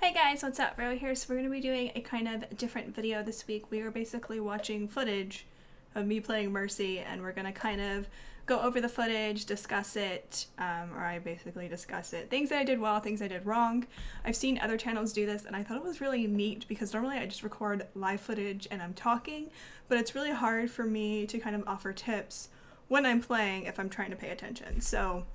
Hey guys, what's up? Vero here. So we're going to be doing a kind of different video this week. We are basically watching footage of me playing Mercy, and we're going to kind of go over the footage, discuss it, or I basically discuss it. Things that I did well, things I did wrong. I've seen other channels do this, and I thought it was really neat because normally I just record live footage and I'm talking, but it's really hard for me to kind of offer tips when I'm playing if I'm trying to pay attention. So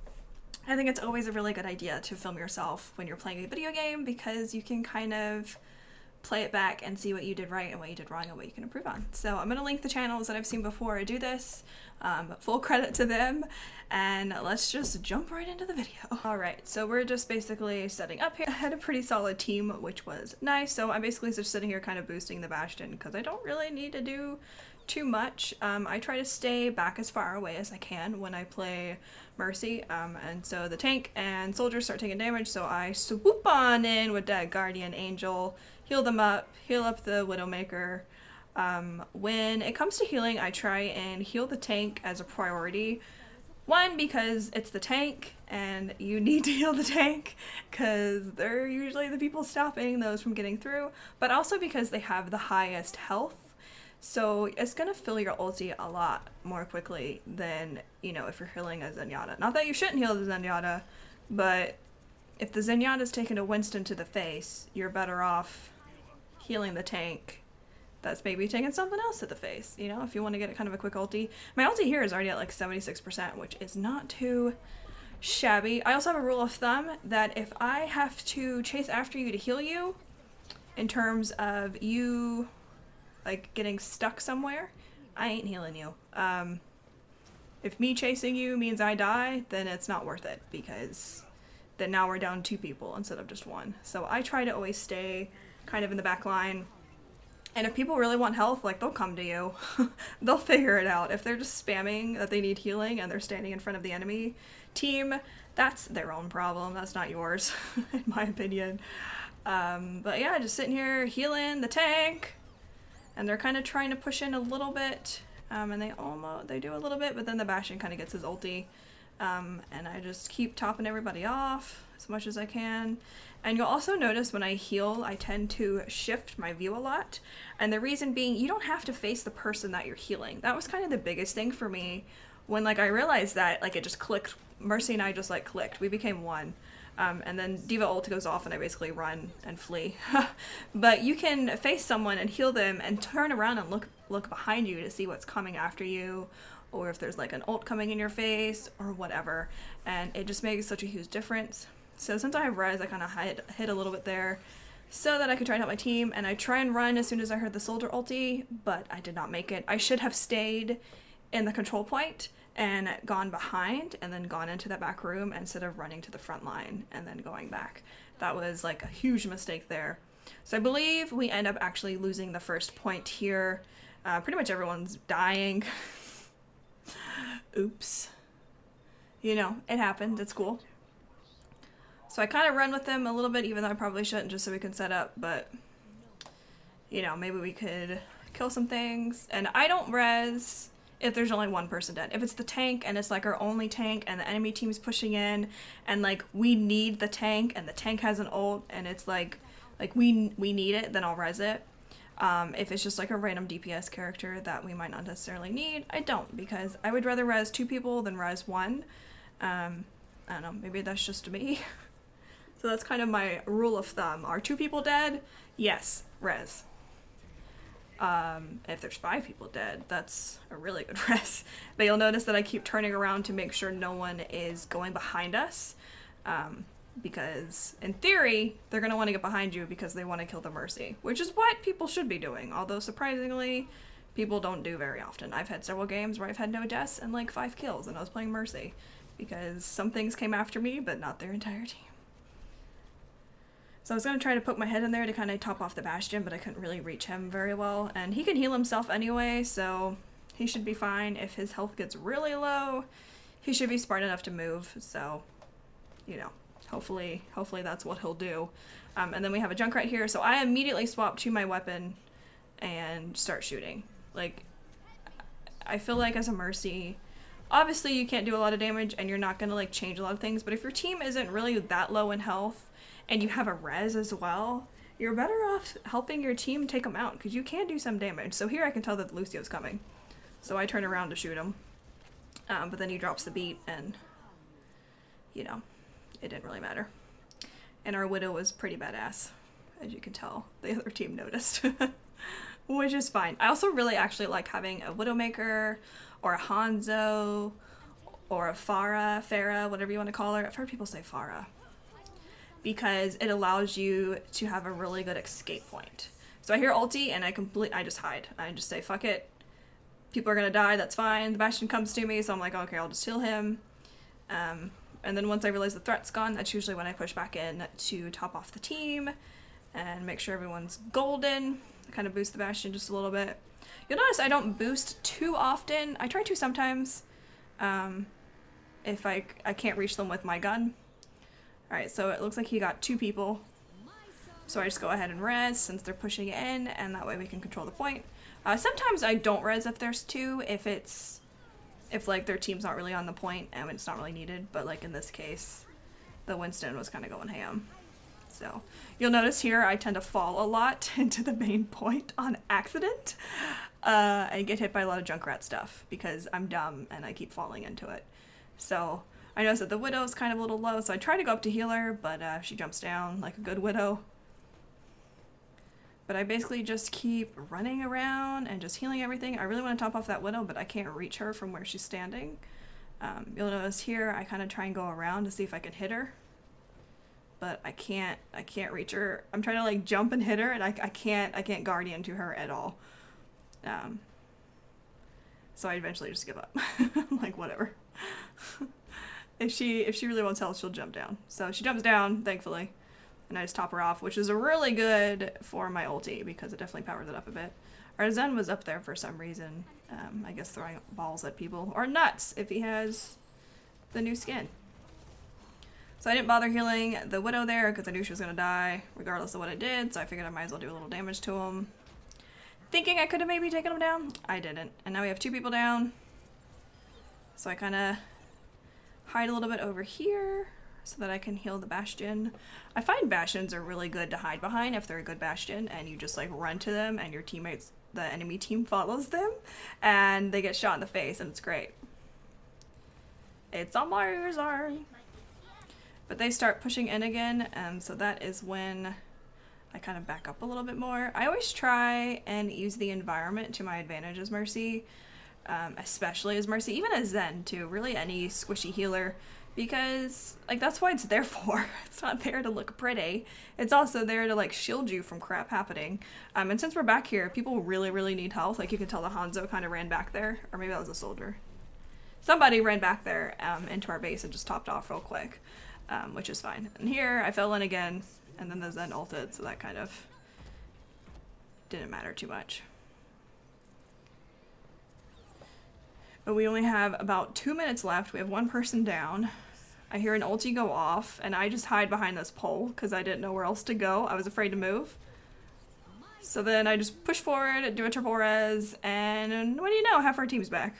I think it's always a really good idea to film yourself when you're playing a video game because you can kind of play it back and see what you did right and what you did wrong and what you can improve on. So I'm going to link the channels that I've seen before I do this. Full credit to them, and let's just jump right into the video. Alright, so we're just basically setting up here. I had a pretty solid team, which was nice, so I'm basically just sitting here kind of boosting the Bastion because I don't really need to do too much. I try to stay back as far away as I can when I play Mercy, and so the tank and soldiers start taking damage, so I swoop on in with that Guardian Angel, heal them up, heal up the Widowmaker. When it comes to healing, I try and heal the tank as a priority. One, because it's the tank and you need to heal the tank because they're usually the people stopping those from getting through, but also because they have the highest health. So it's gonna fill your ulti a lot more quickly than, you know, if you're healing a Zenyatta. Not that you shouldn't heal the Zenyatta, but if the Zenyatta's taking a Winston to the face, you're better off healing the tank that's maybe taking something else to the face, you know, if you want to get kind of a quick ulti. My ulti here is already at like 76%, which is not too shabby. I also have a rule of thumb that if I have to chase after you to heal you, in terms of you like getting stuck somewhere, I ain't healing you. If me chasing you means I die, then it's not worth it because then now we're down 2 people instead of just 1. So I try to always stay kind of in the back line. And if people really want health, like, they'll come to you. They'll figure it out. If they're just spamming that they need healing and they're standing in front of the enemy team, that's their own problem. That's not yours, in my opinion. But yeah, just sitting here healing the tank. And they're kind of trying to push in a little bit. And they do a little bit, but then the Bastion kind of gets his ulti. And I just keep topping everybody off as much as I can. And you'll also notice when I heal, I tend to shift my view a lot. And the reason being, you don't have to face the person that you're healing. That was kind of the biggest thing for me when like I realized that like it just clicked. Mercy and I just like clicked. We became one. And then Diva ult goes off and I basically run and flee. But you can face someone and heal them and turn around and look behind you to see what's coming after you, or if there's like an ult coming in your face or whatever. And it just makes such a huge difference. So since I have res, I kind of hit a little bit there so that I could try and help my team, and I try and run as soon as I heard the soldier ulti, but I did not make it. I should have stayed in the control point and gone behind and then gone into that back room instead of running to the front line and then going back. That was like a huge mistake there. So I believe we end up actually losing the first point here. Pretty much everyone's dying. Oops. You know, it happened. It's cool. So I kind of run with them a little bit, even though I probably shouldn't, just so we can set up, but, you know, maybe we could kill some things. And I don't res if there's only 1 person dead. If it's the tank and it's like our only tank and the enemy team's pushing in and like we need the tank and the tank has an ult and it's like we need it, then I'll res it. If it's just like a random DPS character that we might not necessarily need, I don't, because I would rather res 2 people than res 1. I don't know, maybe that's just me. So that's kind of my rule of thumb. Are 2 people dead? Yes, res. If there's 5 people dead, that's a really good res. But you'll notice that I keep turning around to make sure no one is going behind us. Because in theory, they're going to want to get behind you because they want to kill the Mercy, which is what people should be doing. Although surprisingly, people don't do very often. I've had several games where I've had no deaths and like 5 kills and I was playing Mercy because some things came after me, but not their entire team. So I was going to try to poke my head in there to kind of top off the Bastion, but I couldn't really reach him very well. And he can heal himself anyway, so he should be fine. If his health gets really low, he should be smart enough to move. So, you know, hopefully that's what he'll do. And then we have a Junkrat here, so I immediately swap to my weapon and start shooting. Like, I feel like as a Mercy, obviously you can't do a lot of damage and you're not going to like change a lot of things, but if your team isn't really that low in health and you have a res as well, you're better off helping your team take them out, because you can do some damage. So here I can tell that Lucio's coming. So I turn around to shoot him. But then he drops the beat, and, you know, it didn't really matter. And our Widow was pretty badass, as you can tell. The other team noticed. Which is fine. I also really actually like having a Widowmaker, or a Hanzo, or a Farah, whatever you want to call her. I've heard people say Farah. Because it allows you to have a really good escape point. So I hear ulti, and I just hide. I just say, fuck it. People are gonna die, that's fine. The Bastion comes to me, so I'm like, okay, I'll just heal him. And then once I realize the threat's gone, that's usually when I push back in to top off the team and make sure everyone's golden. Kind of boost the Bastion just a little bit. You'll notice I don't boost too often. I try to sometimes, if I can't reach them with my gun. Alright, so it looks like he got 2 people. So I just go ahead and res since they're pushing it in, and that way we can control the point. Sometimes I don't res if there's 2, if like their team's not really on the point and it's not really needed, but like in this case, the Winston was kind of going ham. So you'll notice here I tend to fall a lot into the main point on accident, and get hit by a lot of Junkrat stuff because I'm dumb and I keep falling into it. So I noticed that the Widow's kind of a little low, so I try to go up to heal her, but she jumps down like a good Widow. But I basically just keep running around and just healing everything. I really want to top off that Widow, but I can't reach her from where she's standing. You'll notice here I kind of try and go around to see if I can hit her. But I can't reach her. I'm trying to like jump and hit her, and I can't guardian to her at all. So I eventually just give up. Like, whatever. If she really wants help, she'll jump down. So she jumps down, thankfully, and I just top her off, which is really good for my ulti because it definitely powers it up a bit. Our Zen was up there for some reason. I guess throwing balls at people, or nuts if he has the new skin. So I didn't bother healing the Widow there because I knew she was gonna die regardless of what I did, so I figured I might as well do a little damage to him. Thinking I could have maybe taken him down, I didn't. And now we have 2 people down. So I kind of hide a little bit over here so that I can heal the Bastion. I find Bastions are really good to hide behind if they're a good Bastion and you just like run to them and your teammates, the enemy team follows them and they get shot in the face, and it's great. It's on Mario's arm. But they start pushing in again, so that is when I kind of back up a little bit more. I always try and use the environment to my advantage as Mercy, especially as Mercy, even as Zen too, really any squishy healer, because like that's why it's there for. It's not there to look pretty. It's also there to like shield you from crap happening. And since we're back here, people really need health. Like you can tell the Hanzo kind of ran back there, or maybe that was a soldier. Somebody ran back there into our base and just topped off real quick. Which is fine. And here I fell in again, and then the Zen ulted, so that kind of didn't matter too much. But we only have about 2 minutes left. We have 1 person down. I hear an ulti go off, and I just hide behind this pole because I didn't know where else to go. I was afraid to move. So then I just push forward, do a triple res, and what do you know, half our team's back.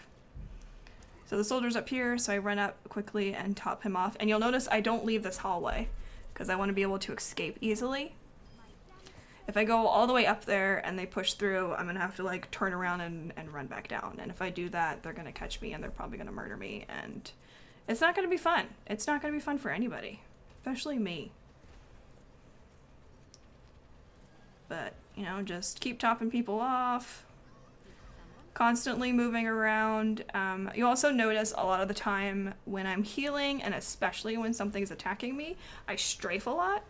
So the soldier's up here, so I run up quickly and top him off. And you'll notice I don't leave this hallway because I want to be able to escape easily. If I go all the way up there and they push through, I'm going to have to like turn around and run back down. And if I do that, they're going to catch me and they're probably going to murder me. And it's not going to be fun. It's not going to be fun for anybody, especially me. But, you know, just keep topping people off. Constantly moving around. You also notice a lot of the time when I'm healing, and especially when something's attacking me, I strafe a lot.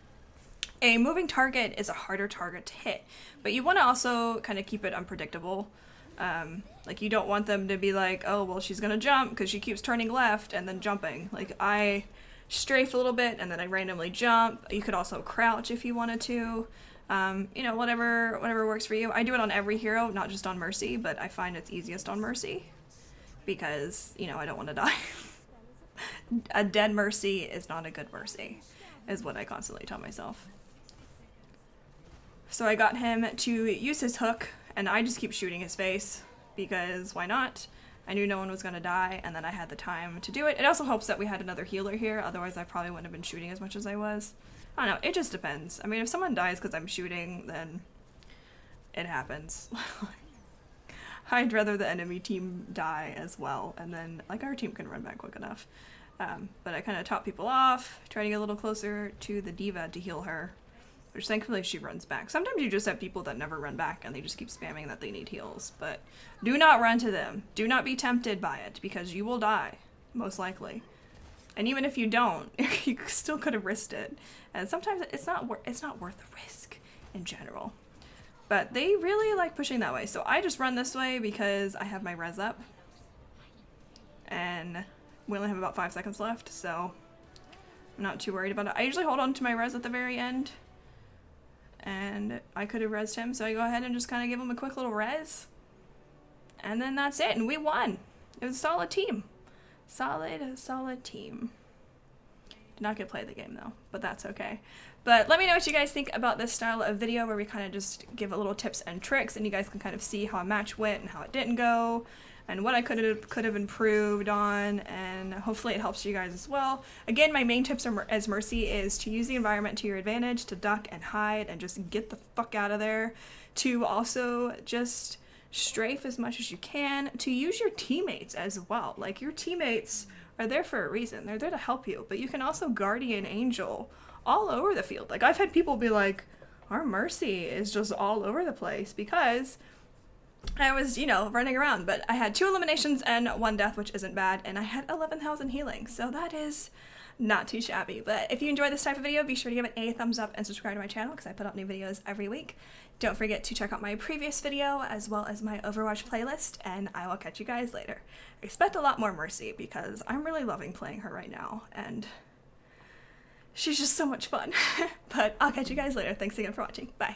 A moving target is a harder target to hit, but you want to also kind of keep it unpredictable. Like you don't want them to be like, oh, well, she's gonna jump because she keeps turning left and then jumping. Like I strafe a little bit and then I randomly jump. You could also crouch if you wanted to. You know, whatever works for you. I do it on every hero, not just on Mercy, but I find it's easiest on Mercy because, you know, I don't want to die. A dead Mercy is not a good Mercy, is what I constantly tell myself. So I got him to use his hook, and I just keep shooting his face because why not? I knew no one was going to die, and then I had the time to do it. It also helps that we had another healer here, otherwise I probably wouldn't have been shooting as much as I was. I don't know, it just depends. I mean, if someone dies because I'm shooting, then it happens. I'd rather the enemy team die as well, and then, like, our team can run back quick enough. But I kind of top people off, try to get a little closer to the diva to heal her, which thankfully she runs back. Sometimes you just have people that never run back and they just keep spamming that they need heals, but do not run to them. Do not be tempted by it, because you will die, most likely. And even if you don't, you still could have risked it. And sometimes it's not worth the risk in general. But they really like pushing that way. So I just run this way because I have my res up. And we only have about 5 seconds left, so I'm not too worried about it. I usually hold on to my res at the very end. And I could have rezzed him, so I go ahead and just kind of give him a quick little res. And then that's it, and we won. It was a solid team. Solid team. Did not get to play the game though, but that's okay. But let me know what you guys think about this style of video where we kind of just give a little tips and tricks, and you guys can kind of see how a match went and how it didn't go, and what I could have improved on, and hopefully it helps you guys as well. Again, my main tips as Mercy is to use the environment to your advantage, to duck and hide and just get the fuck out of there, to also just strafe as much as you can, to use your teammates as well. Like, your teammates are there for a reason. They're there to help you, but you can also guardian angel all over the field. Like, I've had people be like, our Mercy is just all over the place, because I was, you know, running around, but I had 2 eliminations and 1 death, which isn't bad, and I had 11,000 healing, so that is not too shabby. But if you enjoy this type of video, be sure to give it a thumbs up and subscribe to my channel, because I put out new videos every week. Don't forget to check out my previous video as well as my Overwatch playlist, and I will catch you guys later. Expect a lot more Mercy, because I'm really loving playing her right now, and she's just so much fun. But I'll catch you guys later. Thanks again for watching. Bye.